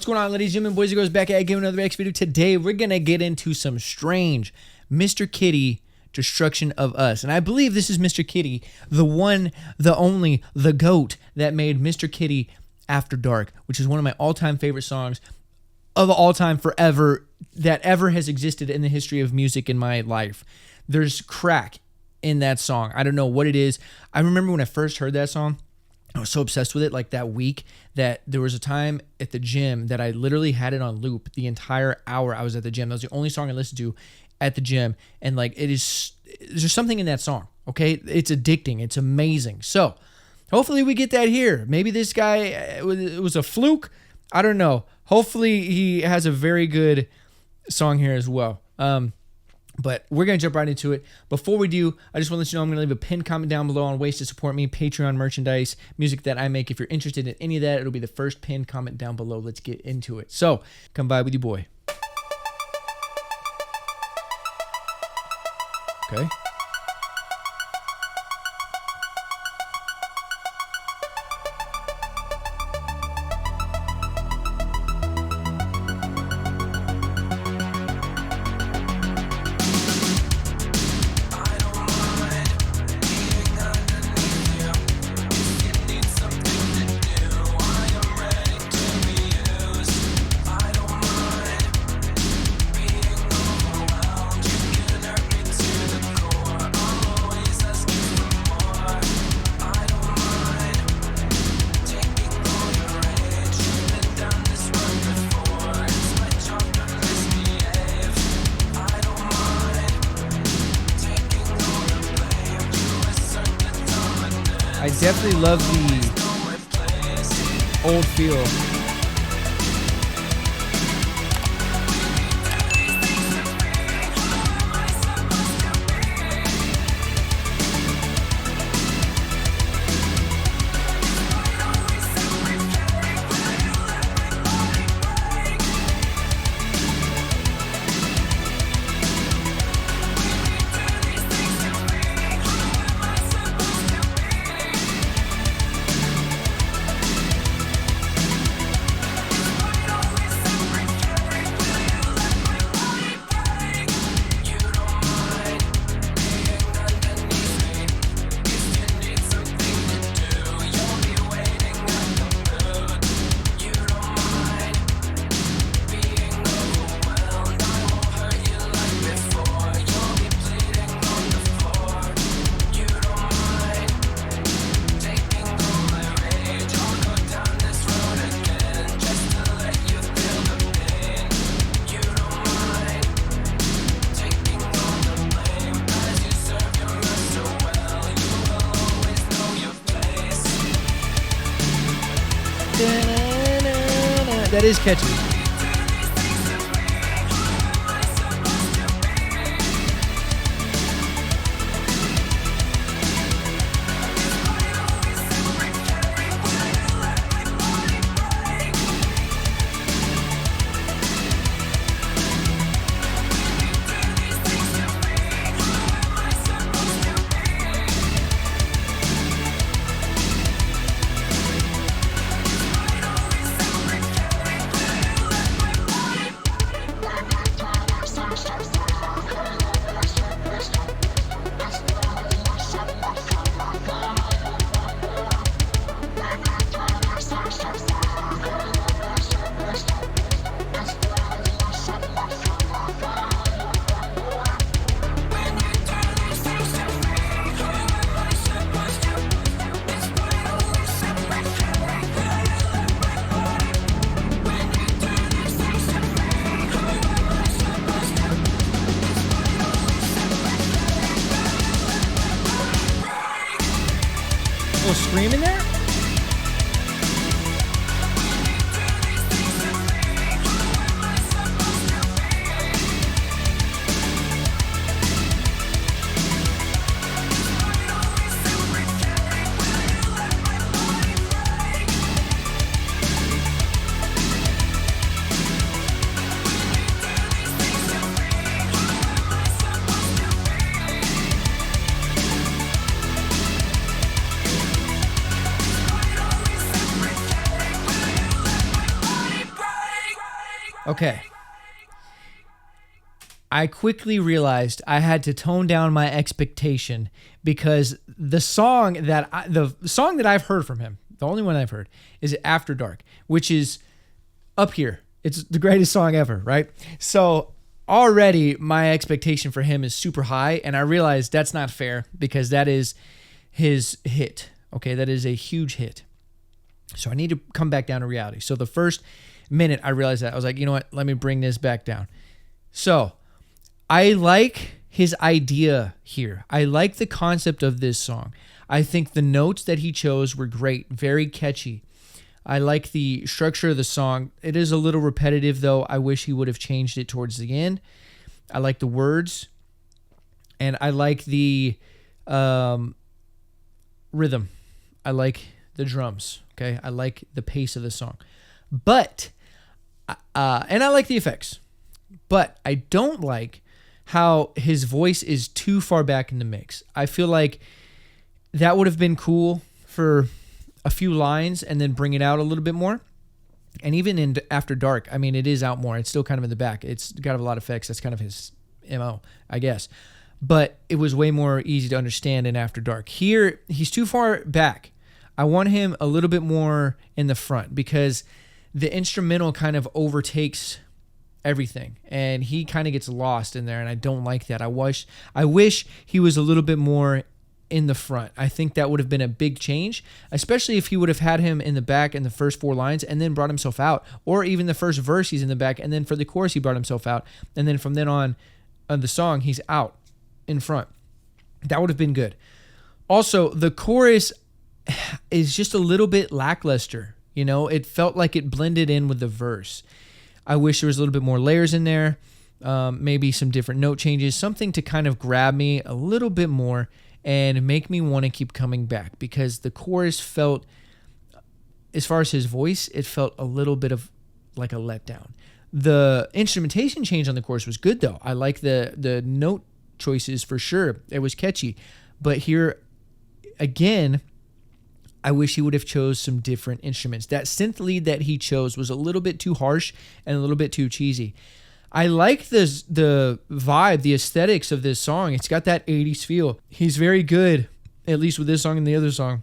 What's going on, ladies and gentlemen, boys and girls, back at again with another reaction video. Today, we're going to get into some strange Mr. Kitty destruction of us. And I believe this is Mr. Kitty, the one, the only, the GOAT that made Mr. Kitty After Dark, which is one of my all-time favorite songs of all time forever that ever has existed in the history of music in my life. There's crack in that song. I don't know what it is. I remember when I first heard that song, I was so obsessed with it like that week that there was a time at the gym that I literally had it on loop the entire hour I was at the gym. That was the only song I listened to at the gym. And like, there's something in that song, okay? It's addicting. It's amazing. So hopefully we get that here. Maybe this guy, it was a fluke. I don't know. Hopefully he has a very good song here as well. But we're going to jump right into it. Before we do, I just want to let you know I'm going to leave a pinned comment down below on ways to support me, Patreon, merchandise, music that I make. If you're interested in any of that, it'll be the first pinned comment down below. Let's get into it. So, come by with your boy. Okay. I definitely love the old feel. That is catchy. Scream in there? Okay. I quickly realized I had to tone down my expectation because the song that I've heard from him, the only one I've heard, is After Dark, which is up here. It's the greatest song ever, right? So already my expectation for him is super high, and I realized that's not fair because that is his hit. Okay, that is a huge hit. So I need to come back down to reality. So the first minute I realized that, I was like, you know what? Let me bring this back down. So I like his idea here. I like the concept of this song. I think the notes that he chose were great, very catchy. I like the structure of the song. It is a little repetitive, though. I wish he would have changed it towards the end. I like the words, and I like the rhythm. I like the drums. Okay, I like the pace of the song, but and I like the effects, but I don't like how his voice is too far back in the mix. I feel like that would have been cool for a few lines and then bring it out a little bit more. And even in After Dark, I mean, it is out more. It's still kind of in the back. It's got a lot of effects. That's kind of his MO, I guess. But it was way more easy to understand in After Dark. Here, he's too far back. I want him a little bit more in the front because the instrumental kind of overtakes everything, and he kind of gets lost in there, and I don't like that. I wish he was a little bit more in the front. I think that would have been a big change, especially if he would have had him in the back in the first 4 lines and then brought himself out, or even the first verse he's in the back, and then for the chorus he brought himself out, and then from then on the song he's out in front. That would have been good. Also, the chorus is just a little bit lackluster. You know, it felt like it blended in with the verse. I wish there was a little bit more layers in there, maybe some different note changes, something to kind of grab me a little bit more and make me want to keep coming back, because the chorus felt, as far as his voice, it felt a little bit of like a letdown. The instrumentation change on the chorus was good, though. I like the note choices for sure. It was catchy. But here, again, I wish he would have chose some different instruments. That synth lead that he chose was a little bit too harsh and a little bit too cheesy. I like the vibe, the aesthetics of this song. It's got that 80s feel. He's very good, at least with this song and the other song,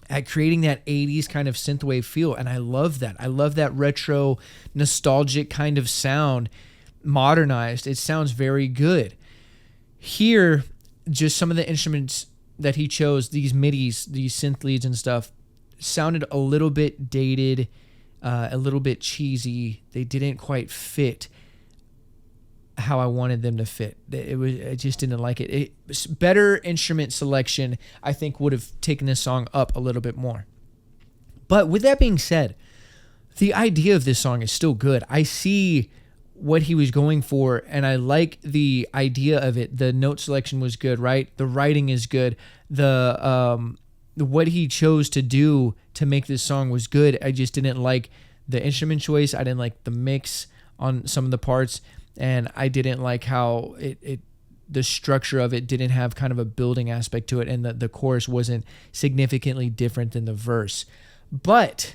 at creating that 80s kind of synthwave feel, and I love that. I love that retro, nostalgic kind of sound, modernized. It sounds very good. Here, just some of the instruments that he chose, these midis, these synth leads and stuff, sounded a little bit dated, a little bit cheesy. They didn't quite fit how I wanted them to fit. I just didn't like it. Better instrument selection, I think, would have taken this song up a little bit more. But with that being said, the idea of this song is still good. I see what he was going for, and I like the idea of it. The note selection was good, right? The writing is good. The what he chose to do to make this song was good. I just didn't like the instrument choice. I didn't like the mix on some of the parts, and I didn't like how the structure of it didn't have kind of a building aspect to it, and the chorus wasn't significantly different than the verse. But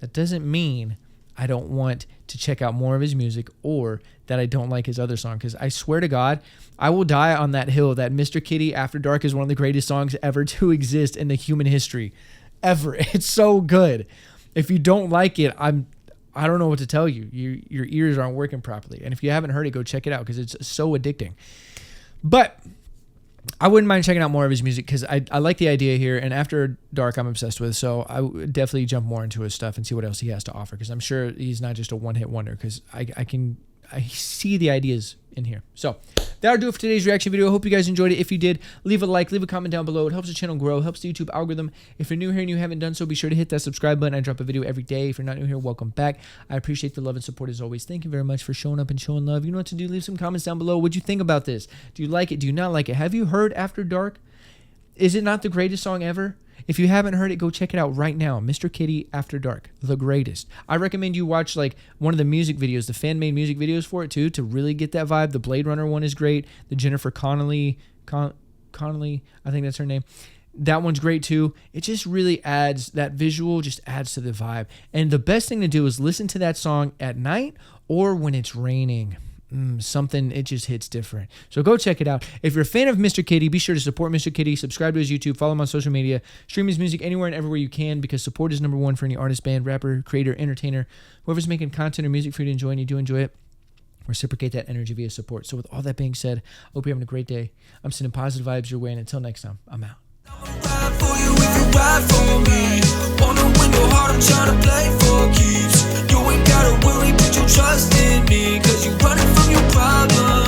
that doesn't mean I don't want to check out more of his music or that I don't like his other song, because I swear to God, I will die on that hill that Mr. Kitty After Dark is one of the greatest songs ever to exist in the human history. Ever. It's so good. If you don't like it, I don't know what to tell you. Your ears aren't working properly. And if you haven't heard it, go check it out, because it's so addicting. But I wouldn't mind checking out more of his music, because I like the idea here, and After Dark I'm obsessed with, so I would definitely jump more into his stuff and see what else he has to offer, because I'm sure he's not just a one-hit wonder, because I see the ideas in here. So that'll do it for today's reaction video. I hope you guys enjoyed it. If you did, leave a like, leave a comment down below. It helps the channel grow, helps the YouTube algorithm. If you're new here and you haven't done so, be sure to hit that subscribe button. I drop a video every day. If you're not new here, welcome back. I appreciate the love and support as always. Thank you very much for showing up and showing love. You know what to do. Leave some comments down below. What'd you think about this? Do you like it? Do you not like it? Have you heard After Dark? Is it not the greatest song ever? If you haven't heard it, go check it out right now. Mr. Kitty After Dark, the greatest. I recommend you watch like one of the music videos, the fan-made music videos for it too, to really get that vibe. The Blade Runner one is great. The Jennifer Connelly, I think that's her name. That one's great too. It just really adds, that visual just adds to the vibe. And the best thing to do is listen to that song at night or when it's raining. Something, it just hits different. So go check it out. If you're a fan of Mr. Kitty, be sure to support Mr. Kitty. Subscribe to his YouTube. Follow him on social media. Stream his music anywhere and everywhere you can, because support is number one for any artist, band, rapper, creator, entertainer. Whoever's making content or music for you to enjoy and you do enjoy it, reciprocate that energy via support. So with all that being said, I hope you're having a great day. I'm sending positive vibes your way, and until next time, I'm out. Ride for you if you ride for me. Wanna win your heart, I'm tryna play for keeps. You ain't gotta worry, put your trust in me, 'cause you running from your problems.